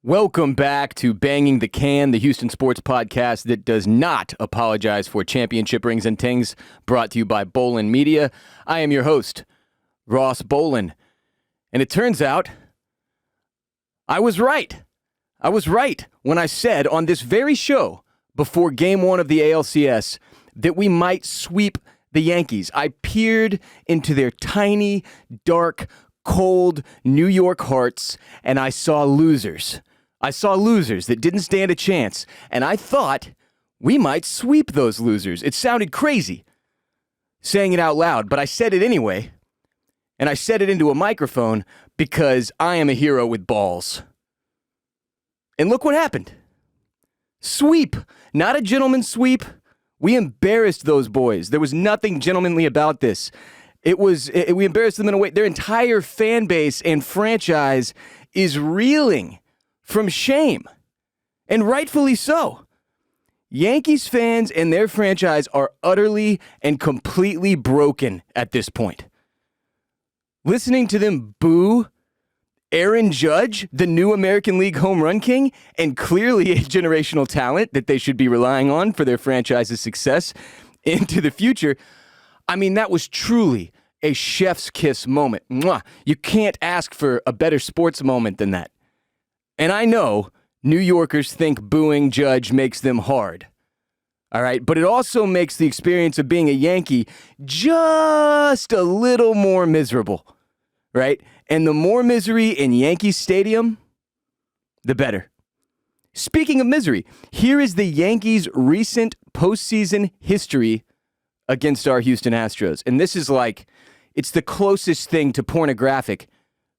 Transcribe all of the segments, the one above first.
Welcome back to Banging the Can, the Houston sports podcast that does not apologize for championship rings and tings, brought to you by Bolen Media. I am your host, Ross Bolen. And it turns out I was right. I was right when I said on this very show before Game 1 of the ALCS that we might sweep the Yankees. I peered into their tiny, dark, cold New York hearts, and I saw losers. I saw losers that didn't stand a chance, and I thought we might sweep those losers. It sounded crazy saying it out loud, but I said it anyway, and I said it into a microphone because I am a hero with balls. And look what happened. Sweep. Not a gentleman's sweep. We embarrassed those boys. There was nothing gentlemanly about this. We embarrassed them in a way. Their entire fan base and franchise is reeling from shame, and rightfully so. Yankees fans and their franchise are utterly and completely broken at this point. Listening to them boo Aaron Judge, the new American League home run king, and clearly a generational talent that they should be relying on for their franchise's success into the future, I mean, that was truly a chef's kiss moment. Mwah. You can't ask for a better sports moment than that. And I know New Yorkers think booing Judge makes them hard. All right, but it also makes the experience of being a Yankee just a little more miserable, right? And the more misery in Yankee Stadium, the better. Speaking of misery, here is the Yankees' recent postseason history against our Houston Astros. And this is like, it's the closest thing to pornographic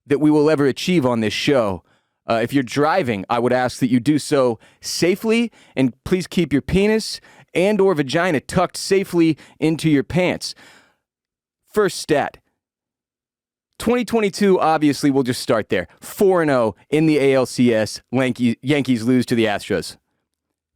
that we will ever achieve on this show. If you're driving, I would ask that you do so safely, and please keep your penis and or vagina tucked safely into your pants. First stat. 2022, obviously, we'll just start there. 4-0 in the ALCS. Yankees lose to the Astros.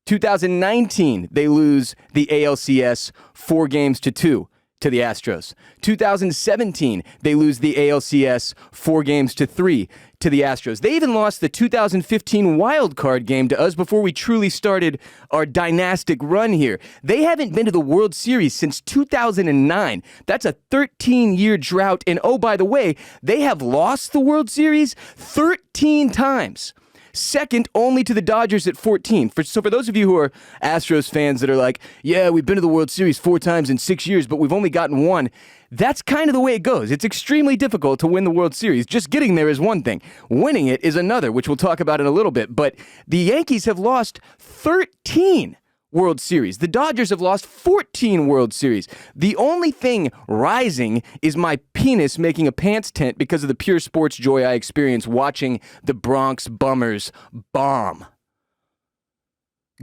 2019, they lose the ALCS 4-2 to the Astros. 2017, they lose the ALCS 4-3 to the Astros. They even lost the 2015 wild card game to us before we truly started our dynastic run here. They haven't been to the World Series since 2009. That's a 13-year drought. And oh, by the way, they have lost the World Series 13 times. Second only to the Dodgers at 14. So for those of you who are Astros fans that are like, yeah, we've been to the World Series 4 times in 6 years, but we've only gotten one. That's kind of the way it goes. It's extremely difficult to win the World Series. Just getting there is one thing. Winning it is another, which we'll talk about in a little bit. But the Yankees have lost 13 World Series. The Dodgers have lost 14 World Series. The only thing rising is my penis making a pants tent because of the pure sports joy I experience watching the Bronx Bummers bomb.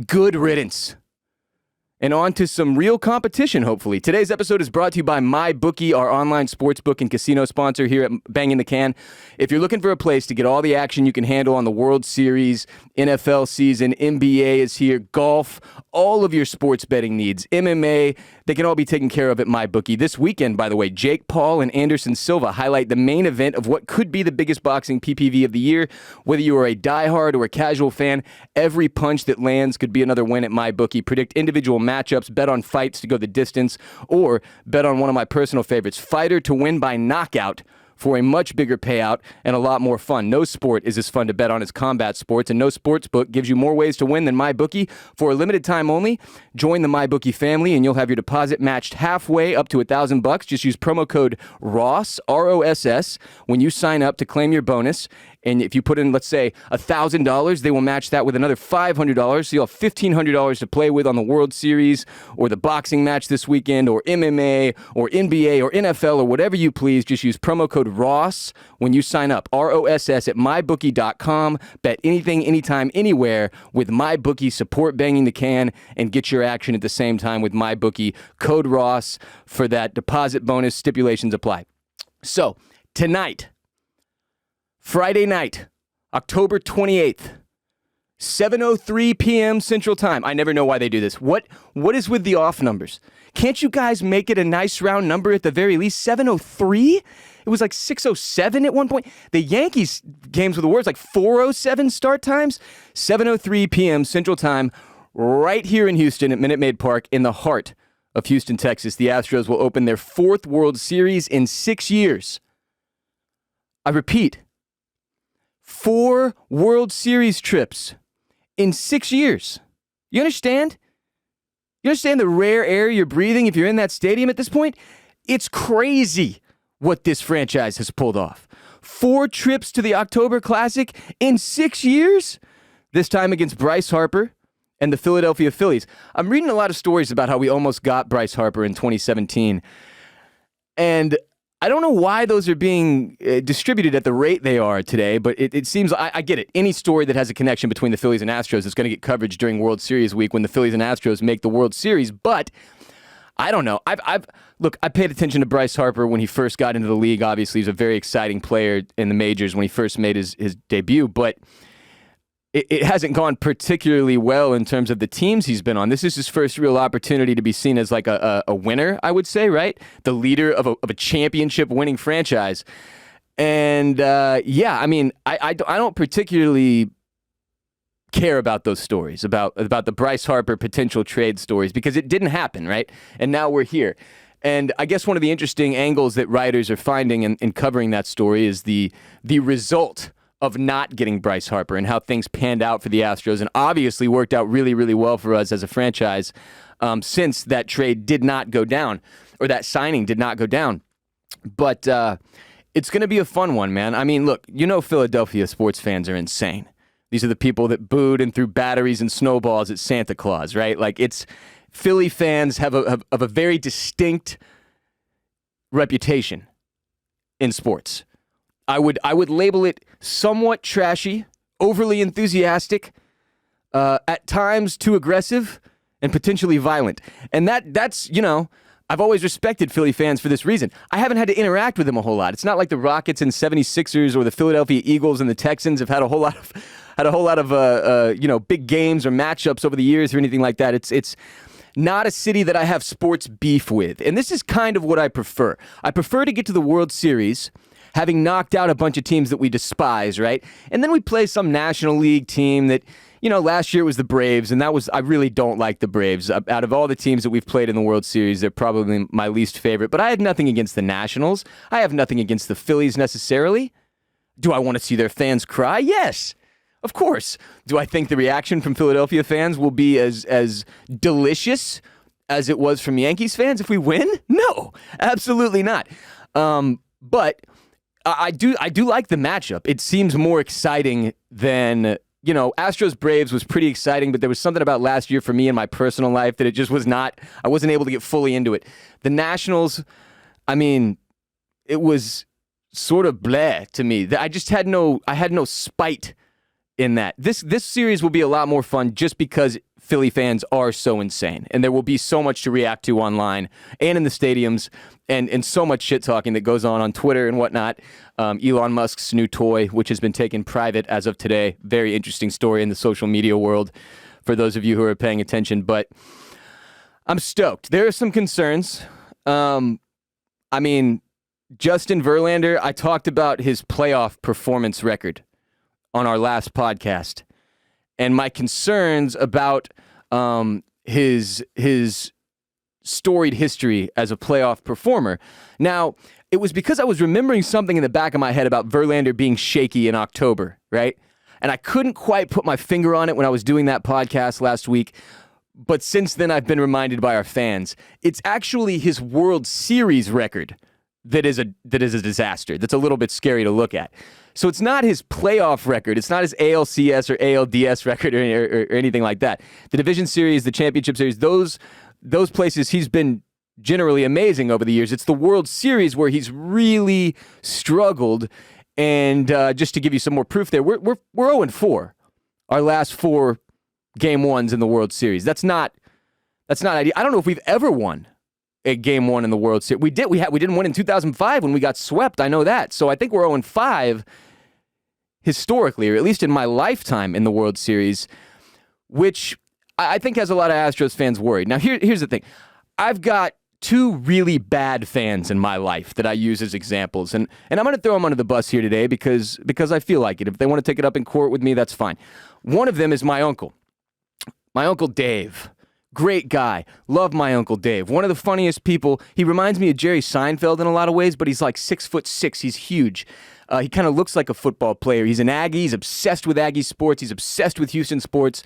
Good riddance. And on to some real competition, hopefully. Today's episode is brought to you by MyBookie, our online sportsbook and casino sponsor here at Banging the Can. If you're looking for a place to get all the action you can handle on the World Series, NFL season, NBA is here, golf, all of your sports betting needs, MMA, they can all be taken care of at MyBookie. This weekend, by the way, Jake Paul and Anderson Silva highlight the main event of what could be the biggest boxing PPV of the year. Whether you are a diehard or a casual fan, every punch that lands could be another win at MyBookie. Predict individual matchups, bet on fights to go the distance, or bet on one of my personal favorites, fighter to win by knockout, for a much bigger payout and a lot more fun. No sport is as fun to bet on as combat sports, and no sportsbook gives you more ways to win than MyBookie. For a limited time only, join the MyBookie family, and you'll have your deposit matched halfway up to $1,000. Just use promo code ROSS, R-O-S-S, when you sign up to claim your bonus. And if you put in, let's say, $1,000, they will match that with another $500. So you'll have $1,500 to play with on the World Series or the boxing match this weekend or MMA or NBA or NFL or whatever you please. Just use promo code ROSS when you sign up. ROSS at MyBookie.com. Bet anything, anytime, anywhere with MyBookie. Support Banging the Can and get your action at the same time with MyBookie. Code ROSS for that deposit bonus. Stipulations apply. So, tonight, Friday night, October 28th, 7:03 p.m. Central Time. I never know why they do this. What is with the off numbers? Can't you guys make it a nice round number at the very least? 7:03? It was like 6:07 at one point. The Yankees games were the worst, like 4:07 start times, 7:03 p.m. Central Time, right here in Houston at Minute Maid Park in the heart of Houston, Texas. The Astros will open their 4th World Series in 6 years. I repeat, 4 World Series trips in 6 years. You understand? You understand the rare air you're breathing if you're in that stadium at this point? It's crazy what this franchise has pulled off. 4 trips to the October Classic in 6 years? This time against Bryce Harper and the Philadelphia Phillies. I'm reading a lot of stories about how we almost got Bryce Harper in 2017. And I don't know why those are being distributed at the rate they are today, but it seems, I get it. Any story that has a connection between the Phillies and Astros is going to get coverage during World Series week when the Phillies and Astros make the World Series, but I don't know. Look, I paid attention to Bryce Harper when he first got into the league. Obviously, he's a very exciting player in the majors when he first made his debut, but it hasn't gone particularly well in terms of the teams he's been on. This is his first real opportunity to be seen as like a winner, I would say, right? The leader of a championship-winning franchise. And, yeah, I mean, I don't particularly care about those stories, about the Bryce Harper potential trade stories, because it didn't happen, right? And now we're here. And I guess one of the interesting angles that writers are finding in covering that story is the result of not getting Bryce Harper and how things panned out for the Astros, and obviously worked out really, really well for us as a franchise since that trade did not go down, or that signing did not go down. But it's going to be a fun one, man. I mean, look, Philadelphia sports fans are insane. These are the people that booed and threw batteries and snowballs at Santa Claus, right? Like, Philly fans have a very distinct reputation in sports. I would label it somewhat trashy, overly enthusiastic, at times too aggressive, and potentially violent. And that's I've always respected Philly fans for this reason. I haven't had to interact with them a whole lot. It's not like the Rockets and 76ers or the Philadelphia Eagles and the Texans have had a whole lot of big games or matchups over the years or anything like that. It's not a city that I have sports beef with. And this is kind of what I prefer. I prefer to get to the World Series having knocked out a bunch of teams that we despise, right? And then we play some National League team that, last year it was the Braves, and I really don't like the Braves. Out of all the teams that we've played in the World Series, they're probably my least favorite. But I had nothing against the Nationals. I have nothing against the Phillies necessarily. Do I want to see their fans cry? Yes, of course. Do I think the reaction from Philadelphia fans will be as delicious as it was from Yankees fans if we win? No, absolutely not. But I do like the matchup. It seems more exciting than, Astros-Braves was pretty exciting, but there was something about last year for me in my personal life that it just was not, I wasn't able to get fully into it. The Nationals, I mean, it was sort of bleh to me. I had no spite in that. This series will be a lot more fun just because Philly fans are so insane, and there will be so much to react to online and in the stadiums, and so much shit talking that goes on Twitter and whatnot. Elon Musk's new toy, which has been taken private as of today. Very interesting story in the social media world for those of you who are paying attention, but I'm stoked. There are some concerns. Justin Verlander, I talked about his playoff performance record on our last podcast, and my concerns about his storied history as a playoff performer. Now, it was because I was remembering something in the back of my head about Verlander being shaky in October, right? And I couldn't quite put my finger on it when I was doing that podcast last week, but since then I've been reminded by our fans. It's actually his World Series record that is a disaster. That's a little bit scary to look at. So it's not his playoff record. It's not his ALCS or ALDS record or anything like that. The Division Series, the Championship Series, those places he's been generally amazing over the years. It's the World Series where he's really struggled. And just to give you some more proof there, we're 0-4. Our last 4 game ones in the World Series. That's not ideal. I don't know if we've ever won a game 1 in the World Series. We didn't win in 2005 when we got swept. I know that. So I think we're 0-5 historically, or at least in my lifetime in the World Series, which I think has a lot of Astros fans worried. Now, here's the thing. I've got two really bad fans in my life that I use as examples. And I'm going to throw them under the bus here today because I feel like it. If they want to take it up in court with me, that's fine. One of them is my uncle. My Uncle Dave. Great guy. Love my Uncle Dave. One of the funniest people. He reminds me of Jerry Seinfeld in a lot of ways, but he's like 6'6". He's huge. He kind of looks like a football player. He's an Aggie. He's obsessed with Aggie sports. He's obsessed with Houston sports.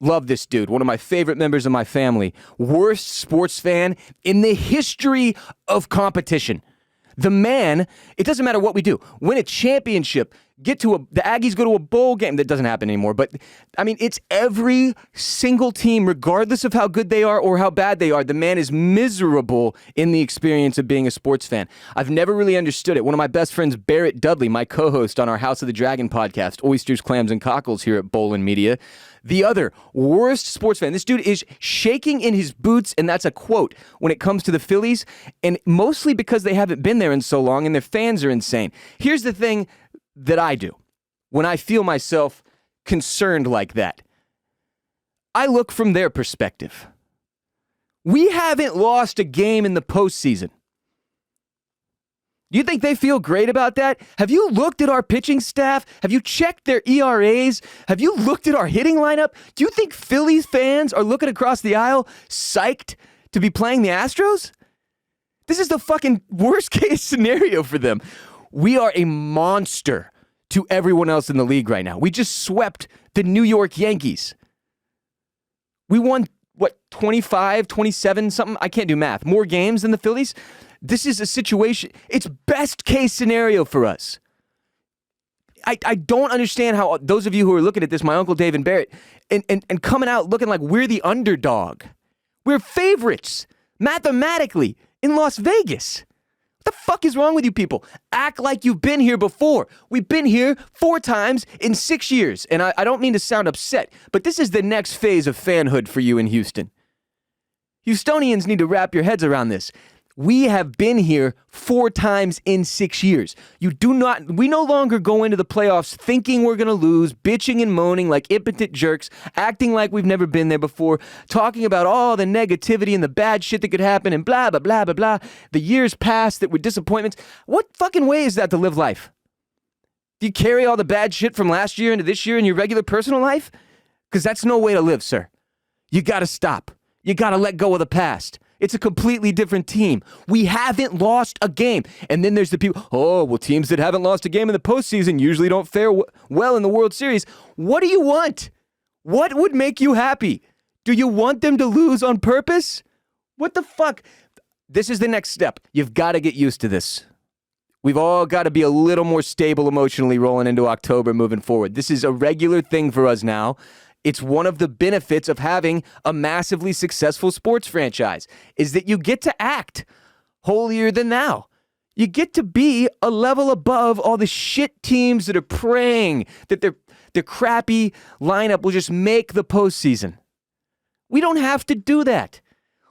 Love this dude. One of my favorite members of my family. Worst sports fan in the history of competition. The man, it doesn't matter what we do, win a championship, the Aggies go to a bowl game. That doesn't happen anymore. But, I mean, it's every single team, regardless of how good they are or how bad they are. The man is miserable in the experience of being a sports fan. I've never really understood it. One of my best friends, Barrett Dudley, my co-host on our House of the Dragon podcast, Oysters, Clams, and Cockles here at Bolen Media, the other worst sports fan. This dude is shaking in his boots, and that's a quote, when it comes to the Phillies, and mostly because they haven't been there in so long, and their fans are insane. Here's the thing that I do when I feel myself concerned like that. I look from their perspective. We haven't lost a game in the postseason. Do you think they feel great about that? Have you looked at our pitching staff? Have you checked their ERAs? Have you looked at our hitting lineup? Do you think Phillies fans are looking across the aisle psyched to be playing the Astros? This is the fucking worst case scenario for them. We are a monster to everyone else in the league right now. We just swept the New York Yankees. We won, 25, 27, something? I can't do math. More games than the Phillies? This is a situation, it's best case scenario for us. I don't understand how those of you who are looking at this, my Uncle Dave and Barrett, and coming out looking like we're the underdog. We're favorites, mathematically, in Las Vegas. What the fuck is wrong with you people? Act like you've been here before. We've been here 4 times in 6 years. And I don't mean to sound upset, but this is the next phase of fanhood for you in Houston. Houstonians need to wrap your heads around this. We have been here 4 times in 6 years. We no longer go into the playoffs thinking we're going to lose, bitching and moaning like impotent jerks, acting like we've never been there before, talking about all the negativity and the bad shit that could happen and blah, blah, blah, blah, blah. The years past that were disappointments. What fucking way is that to live life? Do you carry all the bad shit from last year into this year in your regular personal life? Because that's no way to live, sir. You got to stop. You got to let go of the past. It's a completely different team. We haven't lost a game. And then there's the people, teams that haven't lost a game in the postseason usually don't fare well in the World Series. What do you want? What would make you happy? Do you want them to lose on purpose? What the fuck? This is the next step. You've got to get used to this. We've all got to be a little more stable emotionally rolling into October moving forward. This is a regular thing for us now. It's one of the benefits of having a massively successful sports franchise is that you get to act holier than thou. You get to be a level above all the shit teams that are praying that their crappy lineup will just make the postseason. We don't have to do that.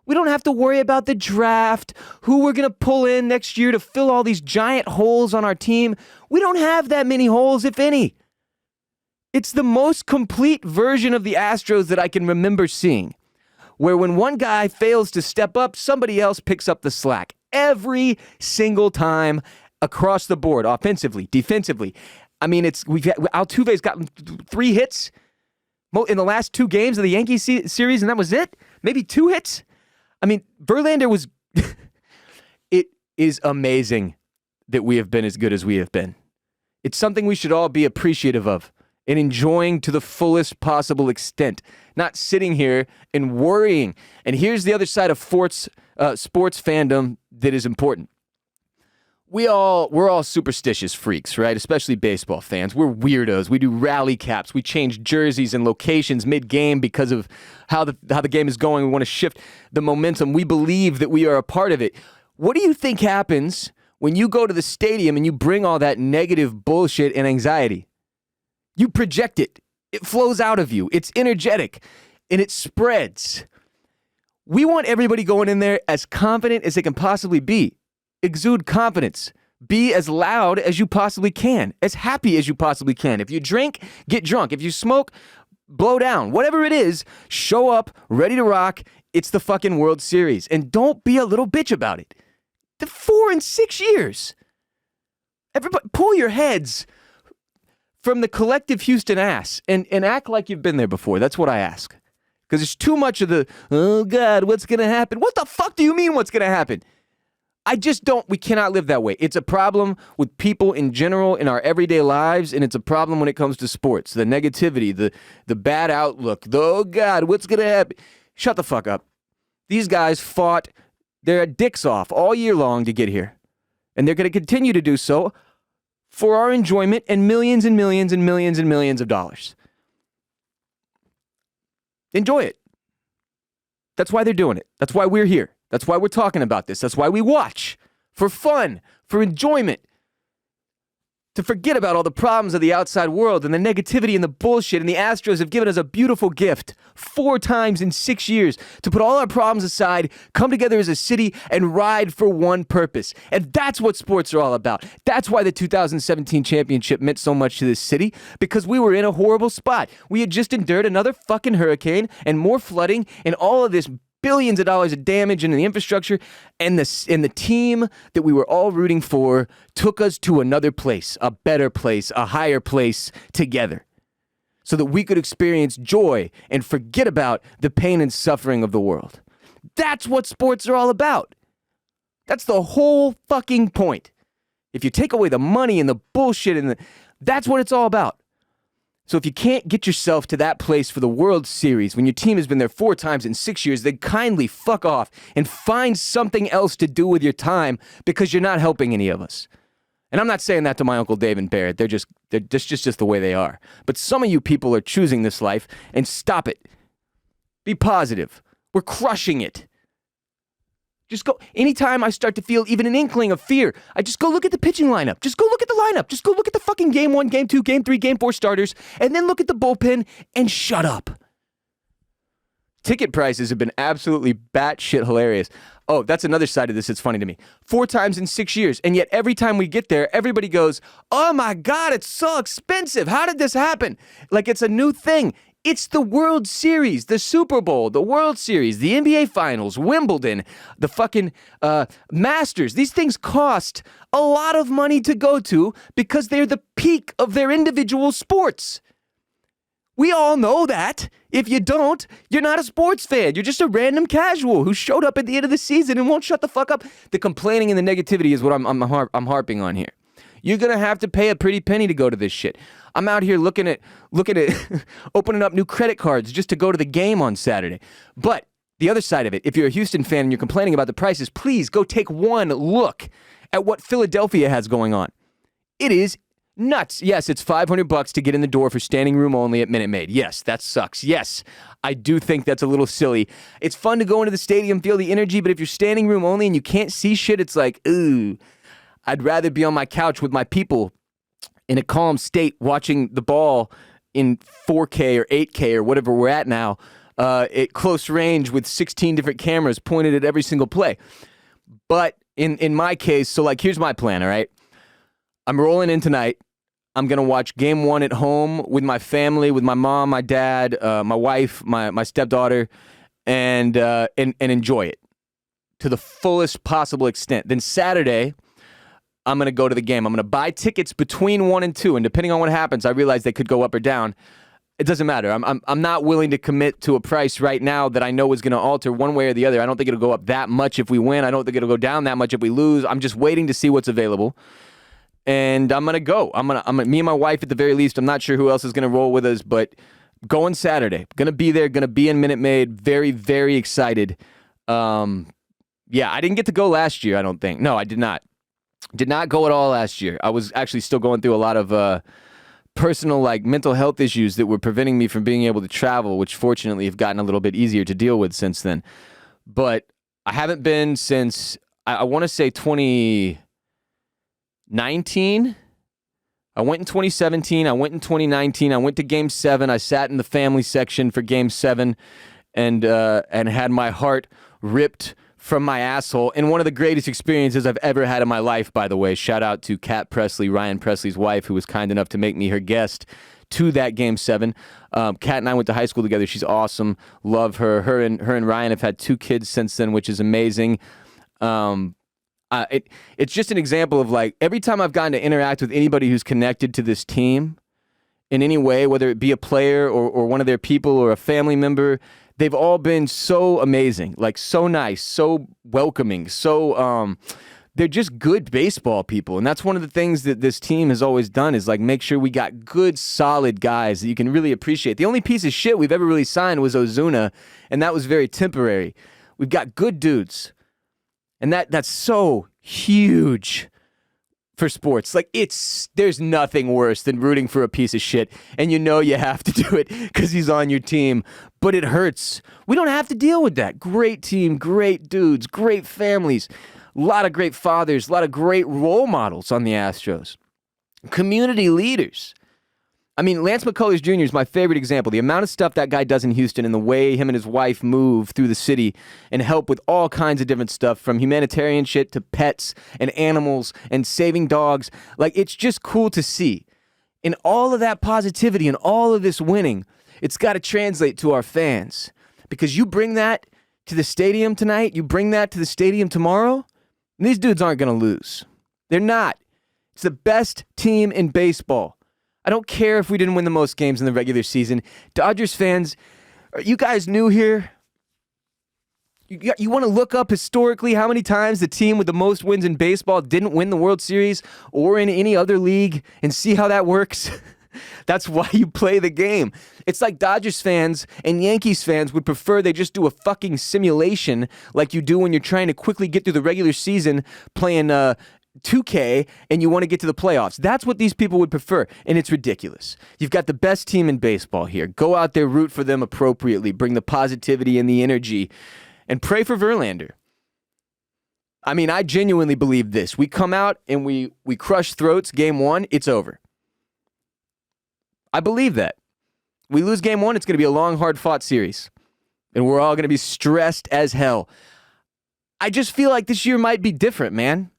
We don't have to worry about the draft, who we're going to pull in next year to fill all these giant holes on our team. We don't have that many holes, if any. It's the most complete version of the Astros that I can remember seeing, where when one guy fails to step up, somebody else picks up the slack. Every single time across the board, offensively, defensively. I mean, Altuve's gotten 3 hits in the last 2 games of the Yankees series, and that was it? Maybe 2 hits? I mean, Verlander was... It is amazing that we have been as good as we have been. It's something we should all be appreciative of and enjoying to the fullest possible extent, not sitting here and worrying. And here's the other side of sports fandom that is important. We're all superstitious freaks, right? Especially baseball fans. We're weirdos. We do rally caps. We change jerseys and locations mid-game because of how the game is going. We want to shift the momentum. We believe that we are a part of it. What do you think happens when you go to the stadium and you bring all that negative bullshit and anxiety? You project it. It flows out of you. It's energetic, and it spreads. We want everybody going in there as confident as they can possibly be. Exude confidence. Be as loud as you possibly can, as happy as you possibly can. If you drink, get drunk. If you smoke, blow down. Whatever it is, show up, ready to rock, It's the fucking World Series. And don't be a little bitch about it. The 4 and 6 years. Everybody, pull your heads from the collective Houston ass and act like you've been there before. That's what I ask. Because there's too much of the, oh, God, what's going to happen? What the fuck do you mean what's going to happen? We cannot live that way. It's a problem with people in general in our everyday lives, and it's a problem when it comes to sports. The negativity, the bad outlook, oh, God, what's going to happen? Shut the fuck up. These guys fought their dicks off all year long to get here, and they're going to continue to do so for our enjoyment and millions and millions and millions and millions of dollars. Enjoy it. That's why they're doing it. That's why we're here. That's why we're talking about this. That's why we watch. For fun. For enjoyment. To forget about all the problems of the outside world and the negativity and the bullshit. And the Astros have given us a beautiful gift 4 times in 6 years to put all our problems aside, come together as a city, and ride for one purpose. And that's what sports are all about. That's why the 2017 championship meant so much to this city, because we were in a horrible spot. We had just endured another fucking hurricane and more flooding and all of this billions of dollars of damage in the infrastructure, and the team that we were all rooting for took us to another place, a better place, a higher place together, so that we could experience joy and forget about the pain and suffering of the world. That's what sports are all about. That's the whole fucking point. If you take away the money and the bullshit that's what it's all about. So if you can't get yourself to that place for the World Series when your team has been there 4 times in 6 years, then kindly fuck off and find something else to do with your time, because you're not helping any of us. And I'm not saying that to my Uncle Dave and Barrett. They're just the way they are. But some of you people are choosing this life, and stop it. Be positive. We're crushing it. Just go. Anytime I start to feel even an inkling of fear, I just go look at the pitching lineup. Just go look at the lineup. Just go look at the fucking game 1, game 2, game 3, game 4 starters, and then look at the bullpen and shut up. Ticket prices have been absolutely batshit hilarious. Oh, that's another side of this that's funny to me. 4 times in 6 years, and yet every time we get there, everybody goes, oh my God, it's so expensive. How did this happen? Like it's a new thing. It's the World Series, the Super Bowl, the World Series, the NBA Finals, Wimbledon, the fucking Masters. These things cost a lot of money to go to because they're the peak of their individual sports. We all know that. If you don't, you're not a sports fan. You're just a random casual who showed up at the end of the season and won't shut the fuck up. The complaining and the negativity is what I'm harping on here. You're going to have to pay a pretty penny to go to this shit. I'm out here looking at opening up new credit cards just to go to the game on Saturday. But the other side of it, if you're a Houston fan and you're complaining about the prices, please go take one look at what Philadelphia has going on. It is nuts. Yes, it's $500 to get in the door for standing room only at Minute Maid. Yes, that sucks. Yes, I do think that's a little silly. It's fun to go into the stadium, feel the energy, but if you're standing room only and you can't see shit, it's like, ooh, I'd rather be on my couch with my people in a calm state watching the ball in 4K or 8K or whatever we're at now at close range with 16 different cameras pointed at every single play. But in my case, so like here's my plan, all right? I'm rolling in tonight. I'm going to watch game 1 at home with my family, with my mom, my dad, my wife, my stepdaughter, and enjoy it to the fullest possible extent. Then Saturday, I'm going to go to the game. I'm going to buy tickets between 1 and 2, and depending on what happens, I realize they could go up or down. It doesn't matter. I'm not willing to commit to a price right now that I know is going to alter one way or the other. I don't think it'll go up that much if we win. I don't think it'll go down that much if we lose. I'm just waiting to see what's available. And I'm going to go. Me and my wife at the very least. I'm not sure who else is going to roll with us, but going Saturday. Going to be there, going to be in Minute Maid. Very, very excited. Yeah, I didn't get to go last year, I don't think. No, I did not. Did not go at all last year. I was actually still going through a lot of personal, like, mental health issues that were preventing me from being able to travel, which fortunately have gotten a little bit easier to deal with since then. But I haven't been since, I want to say 2019. I went in 2017. I went in 2019. I went to Game 7. I sat in the family section for Game 7 and had my heart ripped from my asshole in one of the greatest experiences I've ever had in my life, by the way. Shout out to Kat Presley, Ryan Presley's wife, who was kind enough to make me her guest to that Game 7. Kat and I went to high school together. She's awesome. Love her. Her and Ryan have had 2 kids since then, which is amazing. It's just an example of, like, every time I've gotten to interact with anybody who's connected to this team in any way, whether it be a player or one of their people or a family member, they've all been so amazing, like so nice, so welcoming, so they're just good baseball people. And that's one of the things that this team has always done, is like make sure we got good, solid guys that you can really appreciate. The only piece of shit we've ever really signed was Ozuna, and that was very temporary. We've got good dudes. And that's so huge for sports. Like, there's nothing worse than rooting for a piece of shit, and you know you have to do it because he's on your team, but it hurts. We don't have to deal with that. Great team, great dudes, great families, a lot of great fathers, a lot of great role models on the Astros. Community leaders. I mean, Lance McCullers Jr. is my favorite example. The amount of stuff that guy does in Houston and the way him and his wife move through the city and help with all kinds of different stuff, from humanitarian shit to pets and animals and saving dogs. Like, it's just cool to see. And all of that positivity and all of this winning, it's got to translate to our fans. Because you bring that to the stadium tonight, you bring that to the stadium tomorrow, and these dudes aren't going to lose. They're not. It's the best team in baseball. I don't care if we didn't win the most games in the regular season. Dodgers fans, are you guys new here? You want to look up historically how many times the team with the most wins in baseball didn't win the World Series or in any other league, and see how that works? That's why you play the game. It's like Dodgers fans and Yankees fans would prefer they just do a fucking simulation like you do when you're trying to quickly get through the regular season playing 2K and you want to get to the playoffs. That's what these people would prefer, and it's ridiculous. You've got the best team in baseball here. Go out there, root for them appropriately, bring the positivity and the energy, and pray for Verlander. I mean, I genuinely believe this. We come out and we crush throats Game 1, it's over. I believe that. We lose Game 1, it's going to be a long, hard-fought series, and we're all going to be stressed as hell. I just feel like this year might be different, man.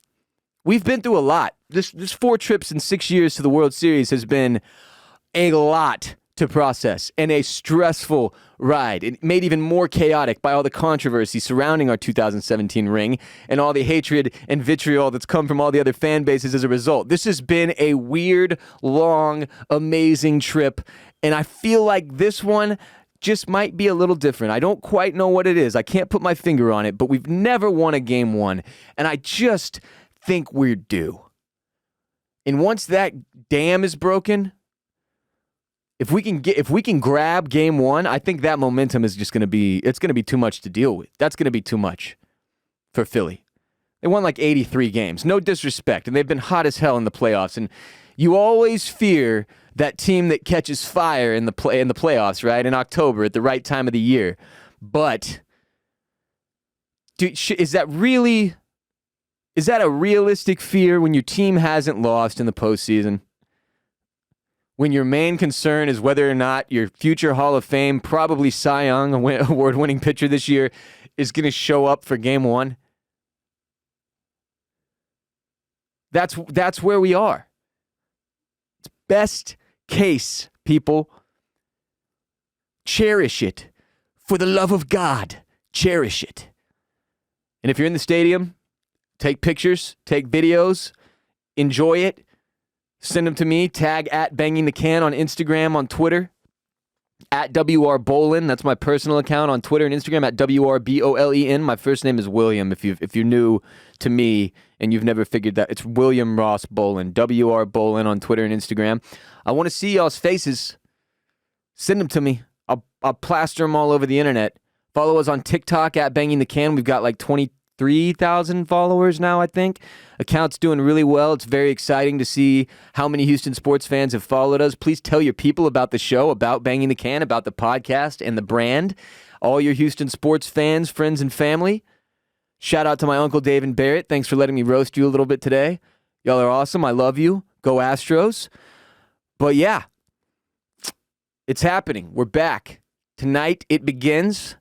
We've been through a lot. This 4 trips in 6 years to the World Series has been a lot to process and a stressful ride. It made even more chaotic by all the controversy surrounding our 2017 ring and all the hatred and vitriol that's come from all the other fan bases as a result. This has been a weird, long, amazing trip, and I feel like this one just might be a little different. I don't quite know what it is. I can't put my finger on it, but we've never won a Game 1, and I just think we're due. And once that dam is broken, if we can grab Game 1, I think that momentum is just going to be too much to deal with. That's going to be too much for Philly. They won like 83 games. No disrespect, and they've been hot as hell in the playoffs, and you always fear that team that catches fire in the playoffs, right? In October at the right time of the year. But dude, is that a realistic fear when your team hasn't lost in the postseason? When your main concern is whether or not your future Hall of Fame, probably Cy Young award-winning pitcher this year, is going to show up for Game 1? That's where we are. It's best case, people. Cherish it. For the love of God, cherish it. And if you're in the stadium, take pictures, take videos, enjoy it. Send them to me. Tag at Banging the Can on Instagram, on Twitter. At WR Bolen. That's my personal account on Twitter and Instagram. At WRBOLEN. My first name is William. If you're new to me and you've never figured that, it's William Ross Bolen. WR Bolen on Twitter and Instagram. I want to see y'all's faces. Send them to me. I'll plaster them all over the internet. Follow us on TikTok at Banging the Can. We've got like 23,000 followers now, I think. Account's doing really well. It's very exciting to see how many Houston sports fans have followed us. Please tell your people about the show, about Banging the Can, about the podcast and the brand. All your Houston sports fans, friends, and family. Shout out to my Uncle Dave and Barrett. Thanks for letting me roast you a little bit today. Y'all are awesome. I love you. Go Astros. But yeah, it's happening. We're back. Tonight it begins.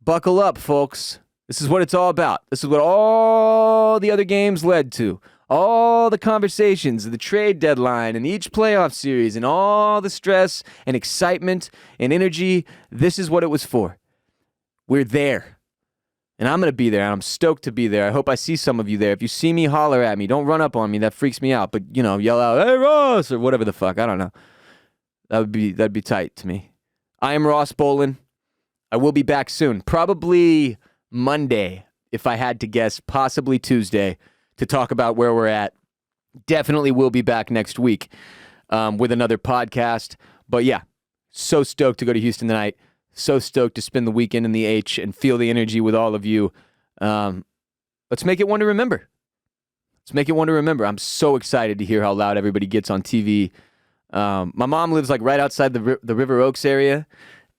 Buckle up, folks. This is what it's all about. This is what all the other games led to. all the conversations, the trade deadline, and each playoff series, and all the stress and excitement and energy, this is what it was for. We're there. And I'm going to be there, and I'm stoked to be there. I hope I see some of you there. If you see me, holler at me. Don't run up on me. That freaks me out. But, yell out, "Hey, Ross," or whatever the fuck. I don't know. That'd be tight to me. I am Ross Bolen. I will be back soon. Probably Monday, if I had to guess. Possibly Tuesday, to talk about where we're at. Definitely will be back next week with another podcast. But yeah, so stoked to go to Houston tonight. So stoked to spend the weekend in the H and feel the energy with all of you. Let's make it one to remember. I'm so excited to hear how loud everybody gets on TV. My mom lives like right outside the River Oaks area.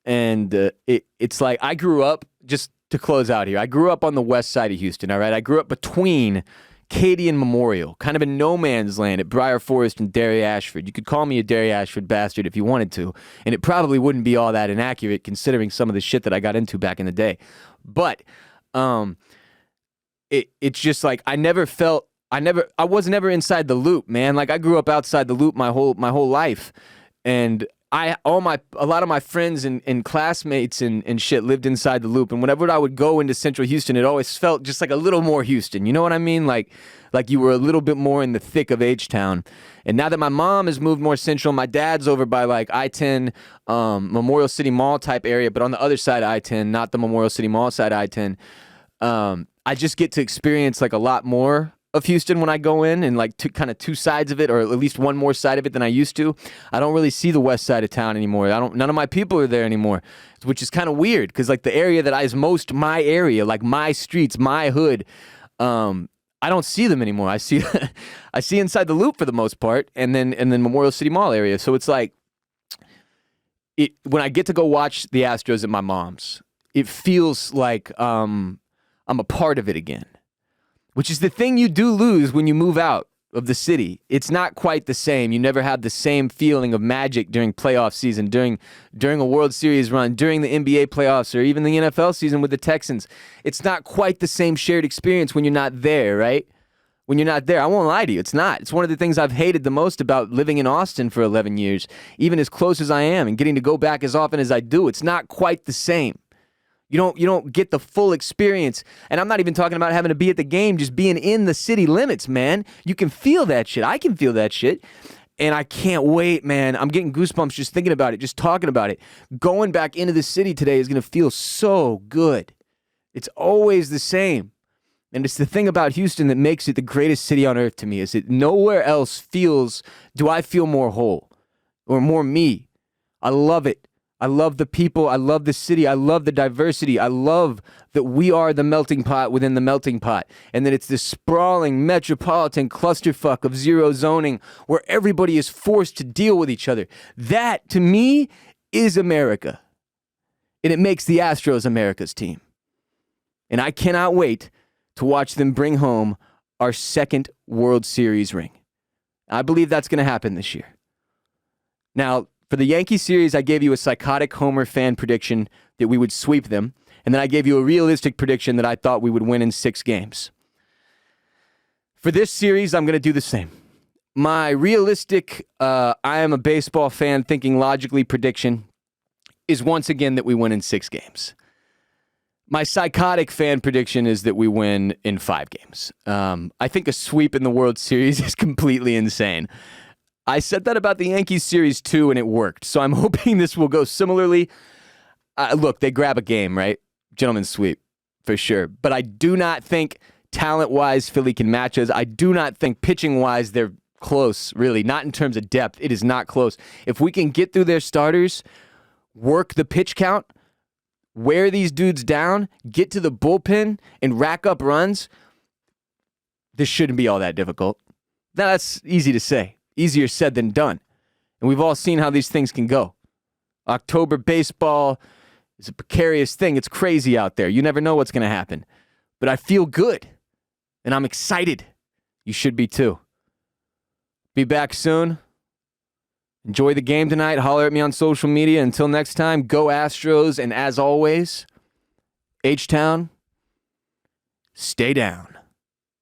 And it's like I grew up, just to close out here, I grew up on the west side of Houston, all right? I grew up between Katy and Memorial, kind of in no man's land at Briar Forest and Derry Ashford. You could call me a Derry Ashford bastard if you wanted to, and it probably wouldn't be all that inaccurate considering some of the shit that I got into back in the day. But it's just like I was never inside the loop, man. Like I grew up outside the loop my whole life, and a lot of my friends and classmates and shit lived inside the loop. And whenever I would go into Central Houston, it always felt just like a little more Houston. You know what I mean? Like you were a little bit more in the thick of H-Town. And now that my mom has moved more central, my dad's over by like I-10, Memorial City Mall type area, but on the other side of I-10, not the Memorial City Mall side of I-10. I just get to experience like a lot more of Houston when I go in, and like two sides of it, or at least one more side of it than I used to. I don't really see the west side of town anymore. None of my people are there anymore, which is kind of weird because like the area that is most my area, like my streets, my hood, I don't see them anymore. I see inside the loop for the most part, and then Memorial City Mall area. So it's like when I get to go watch the Astros at my mom's, it feels like I'm a part of it again. Which is the thing you do lose when you move out of the city. It's not quite the same. You never have the same feeling of magic during playoff season, during a World Series run, during the NBA playoffs, or even the NFL season with the Texans. It's not quite the same shared experience when you're not there, right? When you're not there, I won't lie to you, it's not. It's one of the things I've hated the most about living in Austin for 11 years, even as close as I am and getting to go back as often as I do. It's not quite the same. You don't get the full experience. And I'm not even talking about having to be at the game, just being in the city limits, man. You can feel that shit. I can feel that shit. And I can't wait, man. I'm getting goosebumps just thinking about it, just talking about it. Going back into the city today is going to feel so good. It's always the same. And it's the thing about Houston that makes it the greatest city on earth to me, is that nowhere else do I feel more whole or more me. I love it. I love the people. I love the city. I love the diversity. I love that we are the melting pot within the melting pot, and that it's this sprawling metropolitan clusterfuck of zero zoning where everybody is forced to deal with each other. That, to me, is America. And it makes the Astros America's team. And I cannot wait to watch them bring home our second World Series ring. I believe that's going to happen this year. Now, for the Yankees series, I gave you a psychotic Homer fan prediction that we would sweep them, and then I gave you a realistic prediction that I thought we would win in 6 games. For this series, I'm going to do the same. My realistic, I am a baseball fan thinking logically prediction is once again that we win in 6 games. My psychotic fan prediction is that we win in 5 games. I think a sweep in the World Series is completely insane. I said that about the Yankees series too, and it worked. So I'm hoping this will go similarly. Look, they grab a game, right? Gentlemen's sweep, for sure. But I do not think talent-wise Philly can match us. I do not think pitching-wise they're close, really. Not in terms of depth. It is not close. If we can get through their starters, work the pitch count, wear these dudes down, get to the bullpen, and rack up runs, this shouldn't be all that difficult. Now, that's easy to say. Easier said than done. And we've all seen how these things can go. October baseball is a precarious thing. It's crazy out there. You never know what's going to happen. But I feel good. And I'm excited. You should be too. Be back soon. Enjoy the game tonight. Holler at me on social media. Until next time, go Astros. And as always, H-Town, stay down.